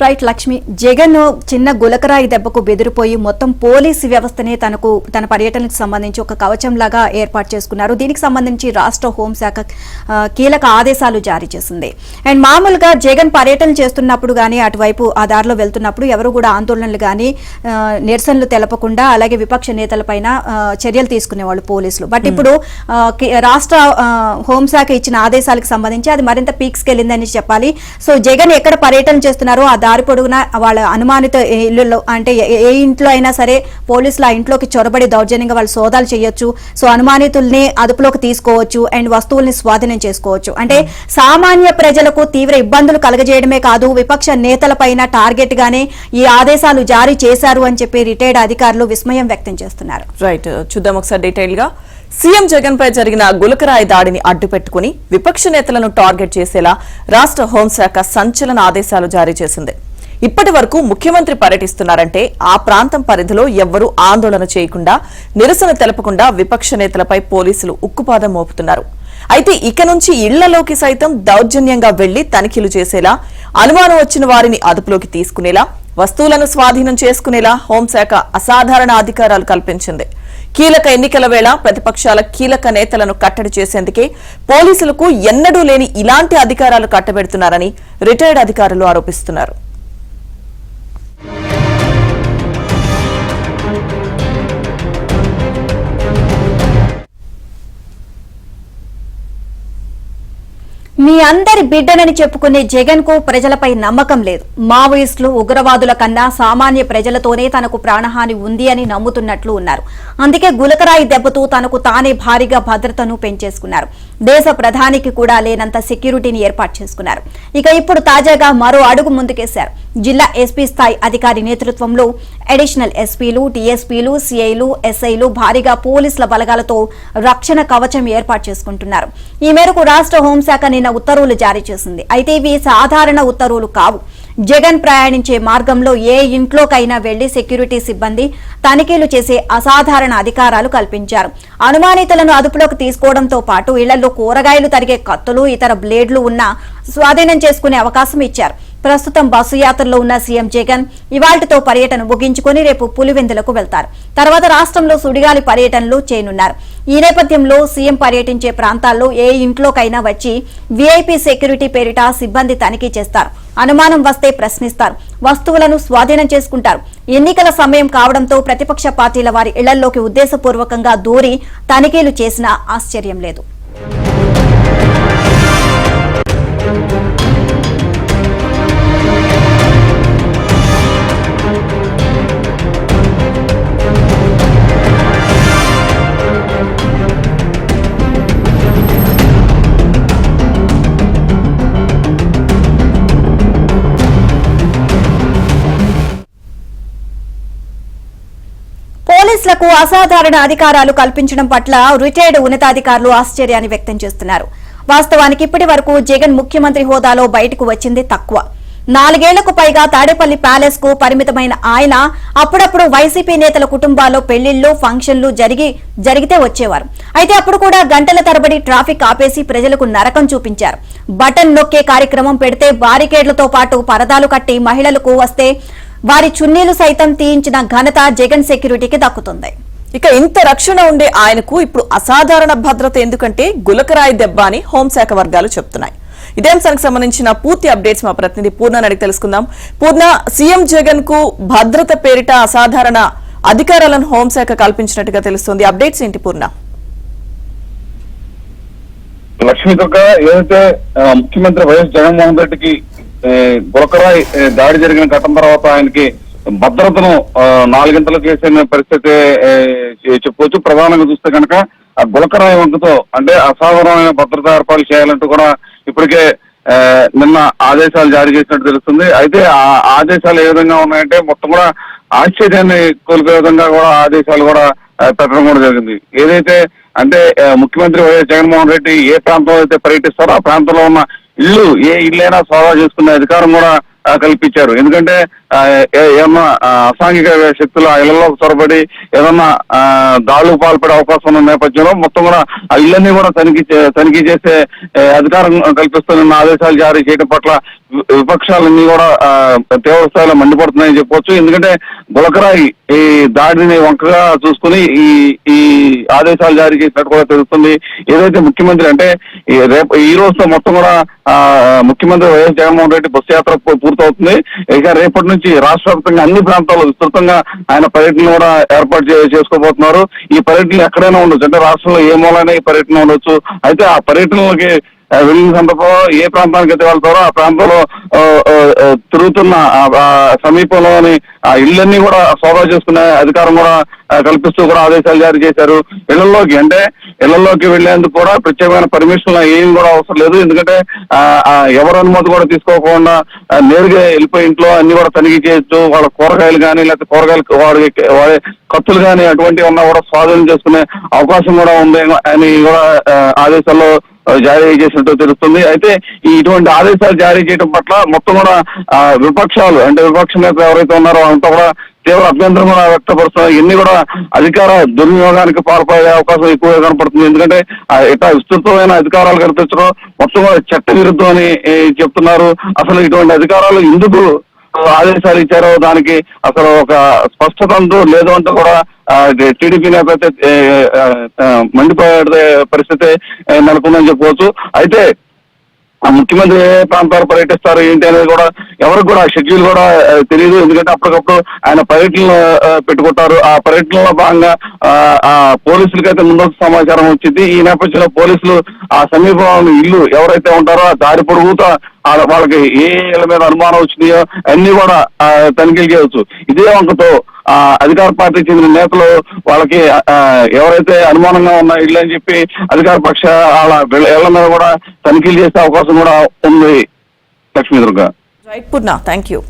Right Lakshmi, Jagan చిన్న గులకరాయి దెబ్బకు బెదిరిపోయి మొత్తం పోలీసు వ్యవస్థనే తన పర్యటనకు సంబంధించి ఒక కవచం లాగా ఏర్పాటు చేసుకున్నారు. దీనికి సంబంధించి రాష్ట్ర హోంశాఖ కీలక ఆదేశాలు జారీ చేసింది. అండ్ మామూలుగా జగన్ పర్యటన చేస్తున్నప్పుడు గానీ అటువైపు ఆ దారిలో వెళ్తున్నప్పుడు ఎవరు కూడా ఆందోళనలు గానీ నిరసనలు తెలపకుండా అలాగే విపక్ష నేతలపైన చర్యలు తీసుకునేవాళ్ళు పోలీసులు. బట్ ఇప్పుడు రాష్ట్ర హోంశాఖ ఇచ్చిన ఆదేశాలకు సంబంధించి అది మరింత పీక్స్కి వెళ్ళిందని చెప్పాలి. సో జగన్ ఎక్కడ పర్యటన చేస్తున్నారో ఆ దారి పొడుగున వాళ్ళ అనుమానిత ఇళ్లలో అంటే ఏ ఇంట్లో అయినా సరే పోలీసులు ఆ ఇంట్లోకి చొరబడి దౌర్జన్యంగా వాళ్ళు సోదాలు చేయొచ్చు. సో అనుమానితుల్ని అదుపులోకి తీసుకోవచ్చు అండ్ వస్తువుల్ని స్వాధీనం చేసుకోవచ్చు. అంటే సామాన్య ప్రజలకు తీవ్ర ఇబ్బందులు కలగజేయడమే కాదు, విపక్ష నేతలపైన టార్గెట్ గానే ఈ ఆదేశాలు జారీ చేశారు అని చెప్పి రిటైర్డ్ అధికారులు విస్మయం వ్యక్తం చేస్తున్నారు. రైట్, చూద్దాం ఒకసారి డీటెయిల్ గా. సీఎం జగన్ పై జరిగిన గులకరాయి దాడిని అడ్డుపెట్టుకుని విపక్ష నేతలను టార్గెట్ చేసేలా రాష్ట్ర హోంశాఖ సంచలన ఆదేశాలు జారీ చేసింది. ఇప్పటి వరకు ముఖ్యమంత్రి పర్యటిస్తున్నారంటే ఆ ప్రాంతం పరిధిలో ఎవ్వరూ ఆందోళన చేయకుండా నిరసన తెలపకుండా విపక్ష నేతలపై పోలీసులు ఉక్కుపాదం మోపుతున్నారు. అయితే ఇక నుంచి ఇళ్లలోకి సైతం దౌర్జన్యంగా వెళ్లి తనిఖీలు చేసేలా, అనుమానం వచ్చిన వారిని అదుపులోకి తీసుకునేలా, వస్తువులను స్వాధీనం చేసుకునేలా హోంశాఖ అసాధారణ అధికారాలు కల్పించింది. కీలక ఎన్నికల వేళ ప్రతిపక్షాల కీలక నేతలను కట్టడి చేసేందుకే పోలీసులకు ఎన్నడూ లేని ఇలాంటి అధికారాలు కట్టబెడుతున్నారని రిటైర్డ్ అధికారులు ఆరోపిస్తున్నారు. మీ అందరి బిడ్డనని చెప్పుకునే జగన్ కు ప్రజలపై నమ్మకం లేదు. మావోయిస్టులు, ఉగ్రవాదుల కన్నా సామాన్య ప్రజలతోనే తనకు ప్రాణహాని ఉంది అని నమ్ముతున్నట్లు ఉన్నారు. అందుకే గులకరాయి దెబ్బతో తనకు తానే భారీగా భద్రతను పెంచేసుకున్నారు. దేశ ప్రధానికి కూడా లేనంత సెక్యూరిటీని ఏర్పాటు చేసుకున్నారు. ఇక ఇప్పుడు తాజాగా మరో అడుగు ముందుకేశారు. జిల్లా ఎస్పీ స్థాయి అధికారి నేతృత్వంలో అడిషనల్ ఎస్పీలు, టీఎస్పీలు, సిఐలు, ఎస్ఐలు భారీగా పోలీసుల బలగాలతో రక్షణ కవచం ఏర్పాటు చేసుకుంటున్నారు. ఈ మేరకు రాష్ట్ర హోంశాఖ నిన్న ఉత్తర్వులు జారీ చేసింది. అయితే ఇవి సాధారణ ఉత్తర్వులు కావు. జగన్ ప్రయాణించే మార్గంలో ఏ ఇంట్లోకైనా వెళ్లి సెక్యూరిటీ సిబ్బంది తనిఖీలు చేసే అసాధారణ అధికారాలు కల్పించారు. అనుమానితులను అదుపులోకి తీసుకోవడంతో పాటు ఇళ్లలో కూరగాయలు తరిగే కత్తులు, ఇతర బ్లేడ్లు ఉన్నా స్వాధీనం చేసుకునే అవకాశం ఇచ్చారు. ప్రస్తుతం బస్సు యాత్రలో ఉన్న సీఎం జగన్ ఇవాళ్టితో పర్యటన ముగించుకుని రేపు పులివెందులకు వెళ్తారు. తర్వాత రాష్ట్రంలో సుడిగాలి పర్యటనలు చేయనున్నారు. ఈ నేపథ్యంలో సీఎం పర్యటించే ప్రాంతాల్లో ఏ ఇంట్లోకైనా వచ్చి వీఐపీ సెక్యూరిటీ పేరిట సిబ్బంది తనిఖీ చేస్తారు. అనుమానం వస్తే ప్రశ్నిస్తారు, వస్తువులను స్వాధీనం చేసుకుంటారు. ఎన్నికల సమయం కావడంతో ప్రతిపక్ష పార్టీల వారి ఇళ్లలోకి ఉద్దేశపూర్వకంగా దూరి తనిఖీలు చేసినా ఆశ్చర్యం లేదు. పోలీసులకు అసాధారణ అధికారాలు కల్పించడం పట్ల రిటైర్డ్ ఉన్నతాధికారులు ఆశ్చర్యాన్ని వ్యక్తం చేస్తున్నారు. వాస్తవానికి ఇప్పటి వరకు జగన్ ముఖ్యమంత్రి హోదాలో బయటకు వచ్చింది తక్కువ. 4 ఏళ్లకు పైగా తాడేపల్లి ప్యాలెస్ కు పరిమితమైన ఆయన అప్పుడప్పుడు వైసీపీ నేతల కుటుంబాల్లో పెళ్లిళ్లు, ఫంక్షన్లు జరిగితే వచ్చేవారు. అయితే అప్పుడు కూడా గంటల తరబడి ట్రాఫిక్ ఆపేసి ప్రజలకు నరకం చూపించారు. బటన్ నొక్కే కార్యక్రమం పెడితే బారికేడ్లతో పాటు పరదాలు కట్టి మహిళలకు వస్తే వారి చున్నీలు సైతం తీయించిన ఘనత జగన్ సెక్యూరిటీకి దక్కుతుంది. ఇక ఇంత రక్షణ ఉండే ఆయనకు ఇప్పుడు అసాధారణ భద్రత ఎందుకంటే గులకరాయి దెబ్బ అని హోంశాఖ వర్గాలు చెప్తున్నాయి. ఇదే అంశానికి సంబంధించిన పూర్తి అప్డేట్స్ మా ప్రతినిధి పూర్ణ అడిగి తెలుసుకుందాం. పూర్ణ, సీఎం జగన్ కు భద్రత పేరిట అసాధారణ అధికారాలను హోంశాఖ కల్పించినట్టుగా తెలుస్తుంది. అప్డేట్స్ ఏంటి పూర్ణ? లక్ష్మీదుర్గ, ఏదైతే ముఖ్యమంత్రి వైఎస్ జగన్మోహన్ రెడ్డికి గులకరాయి దాడి జరిగిన ఘటన తర్వాత ఆయనకి భద్రతను 4 గంటలకు వేసిన పరిస్థితి చెప్పవచ్చు. ప్రధానంగా చూస్తే కనుక ఆ గులకరాయి వంకతో అంటే అసాధారణమైన భద్రతా ఏర్పాట్లు చేయాలంటూ కూడా ఇప్పటికే నిన్న ఆదేశాలు జారీ చేసినట్టు తెలుస్తుంది. అయితే ఆ ఆదేశాలు ఏ విధంగా ఉన్నాయంటే మొత్తం కూడా ఆశ్చర్యాన్ని కోల్పోయే విధంగా కూడా ఆదేశాలు కూడా పెట్టడం కూడా జరిగింది. ఏదైతే అంటే ముఖ్యమంత్రి వైఎస్ జగన్మోహన్ రెడ్డి ఏ ప్రాంతంలో అయితే పర్యటిస్తారో ఆ ప్రాంతంలో ఉన్న ఏ ఇల్లైనా సోదా చేసుకునే అధికారం కూడా కల్పించారు. ఎందుకంటే ఏమన్నా అసాంఘిక శక్తులు ఆ ఇళ్లలో చొరబడి ఏదన్నా దాడులకు పాల్పడే అవకాశం ఉన్న నేపథ్యంలో మొత్తం కూడా ఆ ఇళ్లన్నీ కూడా తనిఖీ చేసే అధికారం కల్పిస్తున్న ఆదేశాలు జారీ చేయడం పట్ల విపక్షాలన్నీ కూడా తీవ్ర స్థాయిలో మండిపడుతున్నాయని చెప్పొచ్చు. ఎందుకంటే గులకరాయి ఈ దాడిని వంకగా చూసుకుని ఈ ఆదేశాలు జారీ చేసినట్టు కూడా తెలుస్తుంది. ఏదైతే ముఖ్యమంత్రి అంటే రేపు ఈ రోజుతో మొత్తం కూడా ముఖ్యమంత్రి వైఎస్ జగన్మోహన్ రెడ్డి బస్సు యాత్ర పూర్తవుతుంది. ఇక రేపటి నుంచి రాష్ట్ర వ్యాప్తంగా అన్ని ప్రాంతాల్లో విస్తృతంగా ఆయన పర్యటన కూడా ఏర్పాటు చేసుకోబోతున్నారు. ఈ పర్యటనలు ఎక్కడైనా ఉండొచ్చు, అంటే రాష్ట్రంలో ఏ మూలైనా ఈ పర్యటన ఉండొచ్చు. అయితే ఆ పర్యటనలకి వెళ్ళిన సందర్భంలో ఏ ప్రాంతానికి అయితే వెళ్తారో ఆ ప్రాంతంలో తిరుగుతున్న సమీపంలోని ఆ ఇళ్లన్నీ కూడా సోదా చేసుకునే అధికారం కూడా కల్పిస్తూ కూడా ఆదేశాలు జారీ చేశారు. ఇళ్లలోకి వెళ్లేందుకు కూడా ప్రత్యేకమైన పర్మిషన్ ఏం కూడా అవసరం లేదు. ఎందుకంటే ఎవరు అనుమతి కూడా తీసుకోకుండా నేరుగా వెళ్ళిపోయి ఇంట్లో అన్ని కూడా తనిఖీ చేయొచ్చు. వాళ్ళ కూరగాయలు కానీ లేకపోతే కూరగాయలు వాడే కత్తులు కానీ అటువంటివి ఉన్నా కూడా స్వాధీనం చేసుకునే అవకాశం కూడా ఉంది అని కూడా ఆదేశాల్లో జారీ చేసినట్టు తెలుస్తుంది. అయితే ఇటువంటి ఆదేశాలు జారీ చేయడం పట్ల మొత్తం కూడా విపక్షాలు అంటే విపక్ష నేతలు ఎవరైతే ఉన్నారో అంతా కూడా తీవ్ర అభ్యంతరం కూడా వ్యక్తపరుస్తున్నారు. ఇన్ని కూడా అధికార దుర్వినియోగానికి పాల్పడే అవకాశం ఎక్కువగా కనపడుతుంది. ఎందుకంటే ఇట్లా విస్తృతమైన అధికారాలు కల్పించడం మొత్తం కూడా చట్ట విరుద్ధం అని చెప్తున్నారు. అసలు ఇటువంటి అధికారాలు ఎందుకు ఆదేశాలు ఇచ్చారో దానికి అసలు ఒక స్పష్టత అంటూ లేదు అంటూ కూడా టీడీపీ నేత అయితే మండిపోయే పరిస్థితి నెలకొందని చెప్పుకోవచ్చు. అయితే ఆ ముఖ్యమంత్రి ఏ ప్రాంతాలు పర్యటిస్తారు ఏంటి అనేది కూడా ఎవరికి కూడా షెడ్యూల్ కూడా తెలియదు. ఎందుకంటే అప్పటికప్పుడు ఆయన పర్యటనలు పెట్టుకుంటారు. ఆ పర్యటనలో భాగంగా ఆ పోలీసులకైతే ముందస్తు సమాచారం వచ్చింది. ఈ నేపథ్యంలో పోలీసులు ఆ సమీపంలో ఇల్లు ఎవరైతే ఉంటారో ఆ దారి పొడుగుతా వాళ్ళకి ఏ ఇళ్ల మీద అనుమానం వచ్చినాయో అన్ని కూడా తనిఖీలు చేయవచ్చు. ఇదే వంకతో అధికార పార్టీ చెందిన నేతలు వాళ్ళకి ఎవరైతే అనుమానంగా ఉన్న ఇల్లు అని చెప్పి అధికార పక్ష వాళ్ళ ఇళ్ల మీద కూడా తనిఖీలు చేసే అవకాశం కూడా ఉంది. Lakshmi Durga. Right Purna, thank you.